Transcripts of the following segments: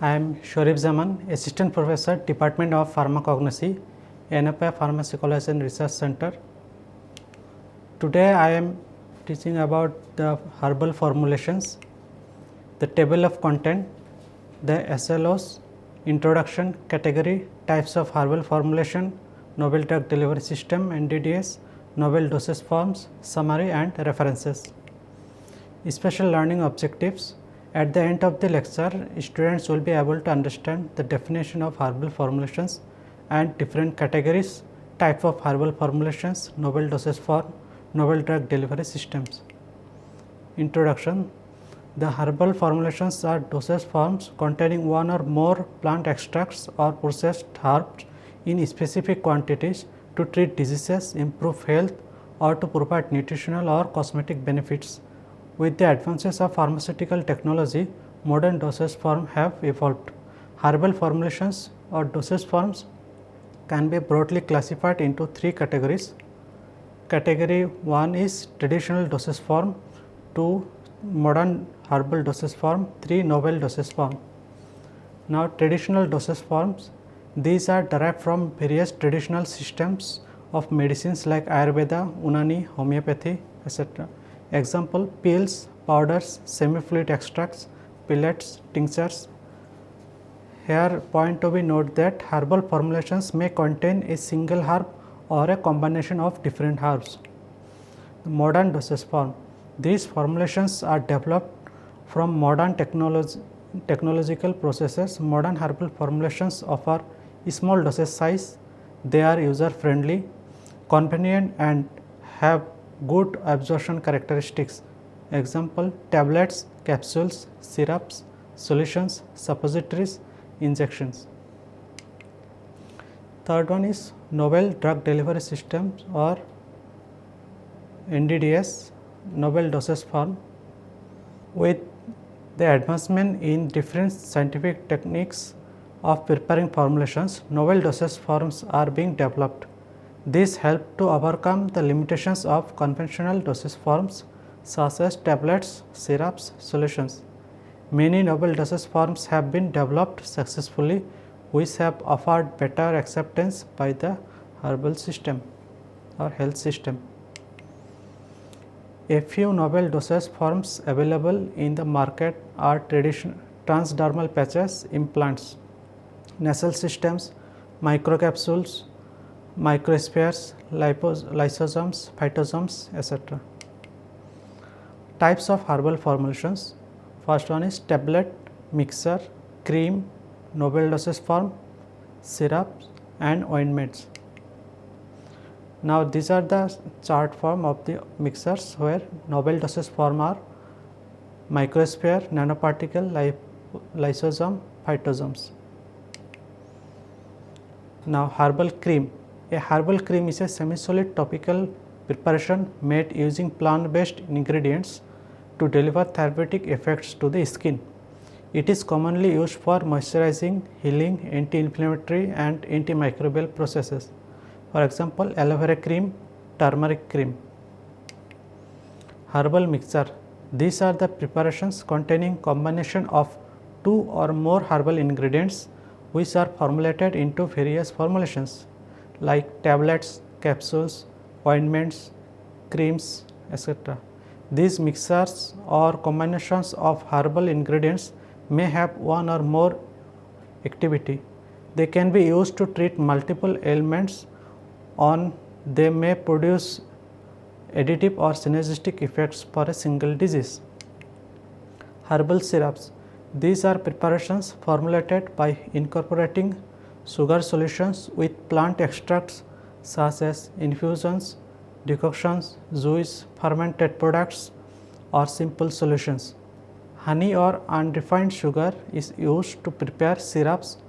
I am Shawrif Zaman, Assistant Professor, Department of Pharmacognosy, Yenepoya Pharmacology and Research Center. Today I am teaching about the herbal formulations, the table of content, the SLOs, introduction, category, types of herbal formulation, Novel Drug Delivery System NDDS, Novel Dosage Forms, summary and references. Special learning objectives. At the end of the lecture, students will be able to understand the definition of herbal formulations and different categories, type of herbal formulations, novel dosage form, novel drug delivery systems. Introduction. The herbal formulations are dosage forms containing one or more plant extracts or processed herbs in specific quantities to treat diseases, improve health, or to provide nutritional or cosmetic benefits. With the advances of pharmaceutical technology, modern dosage forms have evolved. Herbal formulations or dosage forms can be broadly classified into three categories. Category 1 is traditional dosage form, 2 modern herbal dosage form, 3 novel dosage form. Now, traditional dosage forms, these are derived from various traditional systems of medicines like Ayurveda, Unani, homeopathy, etc. Example: pills, powders, semi-fluid extracts, pellets, tinctures. Here point to be note that herbal formulations may contain a single herb or a combination of different herbs. The modern dosage form. These formulations are developed from modern technological processes. Modern herbal formulations offer a small dosage size. They are user friendly, convenient and have good absorption characteristics. Example: tablets, capsules, syrups, solutions, suppositories, injections. Third one is novel drug delivery systems or NDDS, novel dosage form. With the advancement in different scientific techniques of preparing formulations, novel dosage forms are being developed. These help to overcome the limitations of conventional dosage forms such as tablets, syrups, solutions. Many novel dosage forms have been developed successfully, which have offered better acceptance by the herbal system or health system. A few novel dosage forms available in the market are transdermal patches, implants, nasal systems, microcapsules, microspheres, lysosomes, phytosomes, etc. Types of herbal formulations. First one is tablet, mixture, cream, novel dosage form, syrups and ointments. Now, these are the chart form of the mixtures where novel dosage form are microsphere, nanoparticle, lysosome, phytosomes. Now, herbal cream. A herbal cream is a semi-solid topical preparation made using plant-based ingredients to deliver therapeutic effects to the skin. It is commonly used for moisturizing, healing, anti-inflammatory and antimicrobial processes. For example, aloe vera cream, turmeric cream. Herbal mixture. These are the preparations containing combination of 2 or more herbal ingredients which are formulated into various formulations like tablets, capsules, ointments, creams, etc. These mixtures or combinations of herbal ingredients may have one or more activity. They can be used to treat multiple ailments. They may produce additive or synergistic effects for a single disease. Herbal syrups. These are preparations formulated by incorporating sugar solutions with plant extracts such as infusions, decoctions, juice, fermented products or simple solutions. Honey or unrefined sugar is used to prepare syrups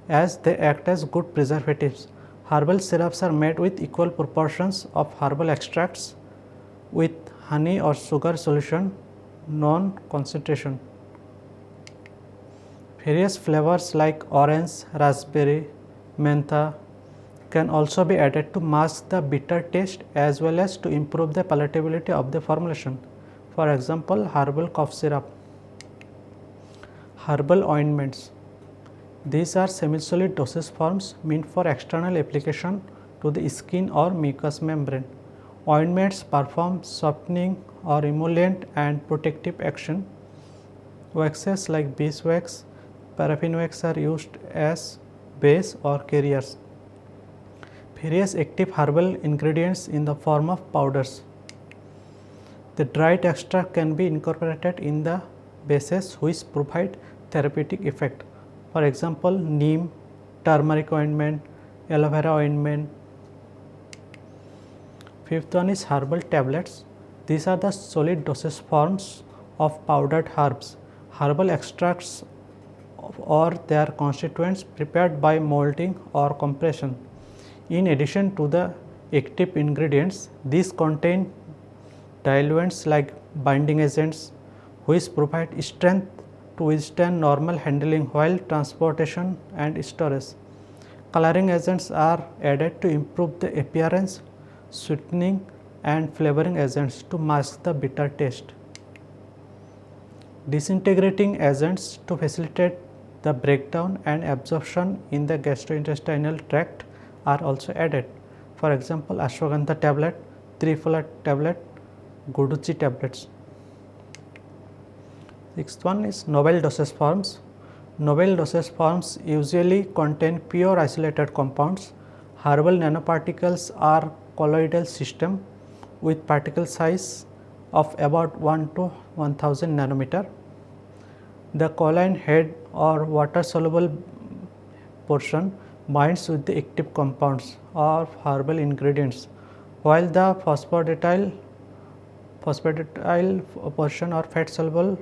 as they act as good preservatives. Herbal syrups are made with equal proportions of herbal extracts with honey or sugar solution, non-concentration. Various flavors like orange, raspberry, mentha can also be added to mask the bitter taste as well as to improve the palatability of the formulation. For example, herbal cough syrup. Herbal ointments. These are semi-solid dosage forms meant for external application to the skin or mucous membrane. Ointments perform softening or emollient and protective action. Waxes like beeswax, paraffin wax are used as base or carriers. Various active herbal ingredients in the form of powders. The dried extract can be incorporated in the bases which provide therapeutic effect. For example, neem, turmeric ointment, aloe vera ointment. Fifth one is herbal tablets. These are the solid dosage forms of powdered herbs. Herbal extracts or their constituents prepared by molding or compression. In addition to the active ingredients, these contain diluents like binding agents which provide strength to withstand normal handling while transportation and storage. Coloring agents are added to improve the appearance, sweetening and flavoring agents to mask the bitter taste. Disintegrating agents to facilitate the breakdown and absorption in the gastrointestinal tract are also added. For example, ashwagandha tablet, triphala tablet, guduchi tablets. Sixth one is novel dosage forms. Novel dosage forms usually contain pure isolated compounds. Herbal nanoparticles are colloidal system with particle size of about 1 to 1000 nanometer. The colloid head or water soluble portion binds with the active compounds of herbal ingredients, while the phosphatidyl portion or fat soluble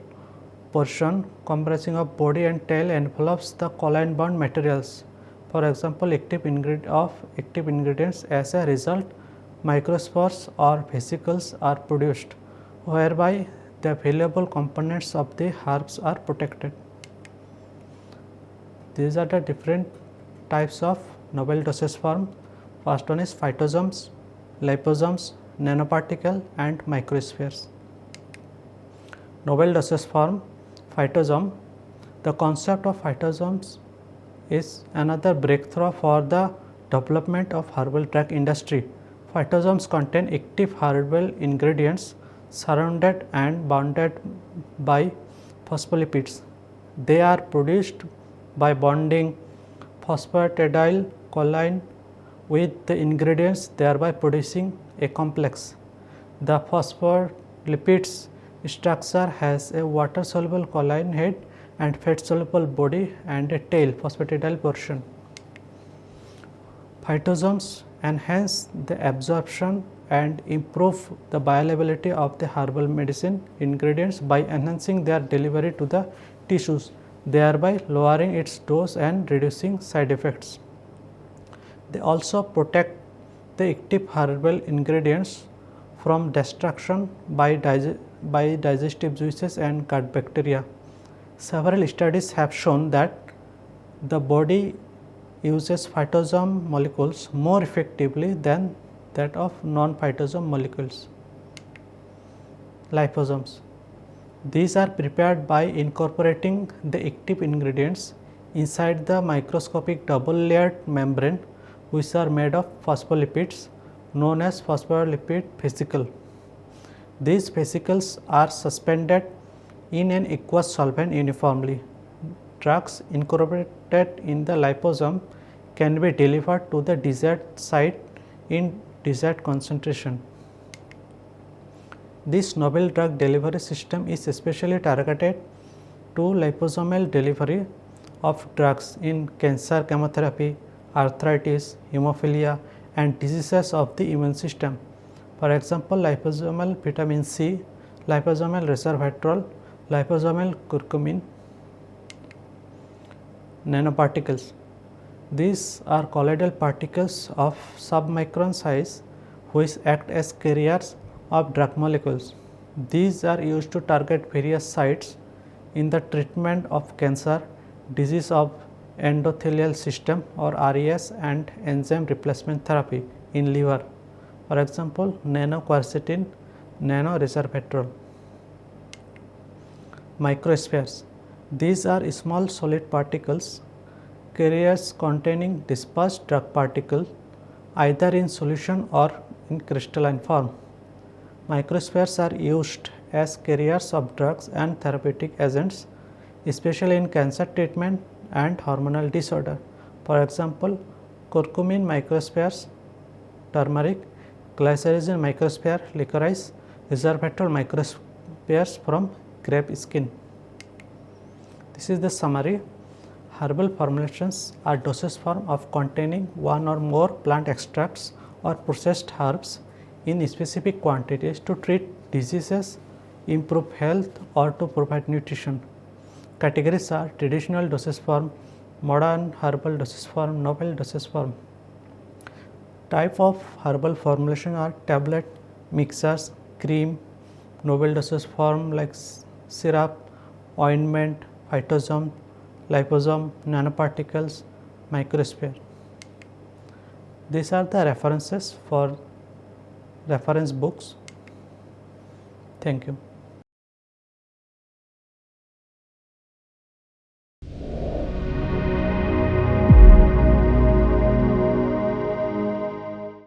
portion comprising of body and tail envelopes the colloid bound materials. For example, active ingredients. As a result, microspores or vesicles are produced, whereby the valuable components of the herbs are protected. These are the different types of novel dosage form. First one is phytosomes, liposomes, nanoparticle and microspheres. Novel dosage form, phytosome. The concept of phytosomes is another breakthrough for the development of herbal drug industry. Phytosomes contain active herbal ingredients surrounded and bounded by phospholipids. They are produced by bonding phosphatidyl choline with the ingredients, thereby producing a complex. The phospholipids structure has a water soluble choline head and fat soluble body and a tail phosphatidyl portion. Phytosomes enhance the absorption and improve the bioavailability of the herbal medicine ingredients by enhancing their delivery to the tissues, thereby lowering its dose and reducing side effects. They also protect the active herbal ingredients from destruction by digestive juices and gut bacteria. Several studies have shown that the body uses phytosome molecules more effectively than that of non-phytosome molecules. Liposomes. These are prepared by incorporating the active ingredients inside the microscopic double layered membrane, which are made of phospholipids known as phospholipid vesicle. These vesicles are suspended in an aqueous solvent uniformly. Drugs incorporated in the liposome can be delivered to the desired site in desired concentration. This novel drug delivery system is especially targeted to liposomal delivery of drugs in cancer chemotherapy, arthritis, hemophilia and diseases of the immune system. For example, liposomal vitamin C, liposomal resveratrol, liposomal curcumin. Nanoparticles. These are colloidal particles of submicron size which act as carriers of drug molecules. These are used to target various sites in the treatment of cancer, disease of endothelial system or RES and enzyme replacement therapy in liver. For example, nanoquercetin, nanoresveratrol. Microspheres. These are small solid particles carriers containing dispersed drug particles either in solution or in crystalline form. Microspheres are used as carriers of drugs and therapeutic agents, especially in cancer treatment and hormonal disorder. For example, curcumin microspheres, turmeric, glycyrrhizin microsphere, licorice, resveratrol microspheres from grape skin. This is the summary. Herbal formulations are dosage form of containing one or more plant extracts or processed herbs in specific quantities to treat diseases, improve health, or to provide nutrition. Categories are traditional dosage form, modern herbal dosage form, novel dosage form. Type of herbal formulation are tablet, mixers, cream, novel dosage form like syrup, ointment, phytosome, liposome, nanoparticles, microsphere. These are the references for reference books. Thank you.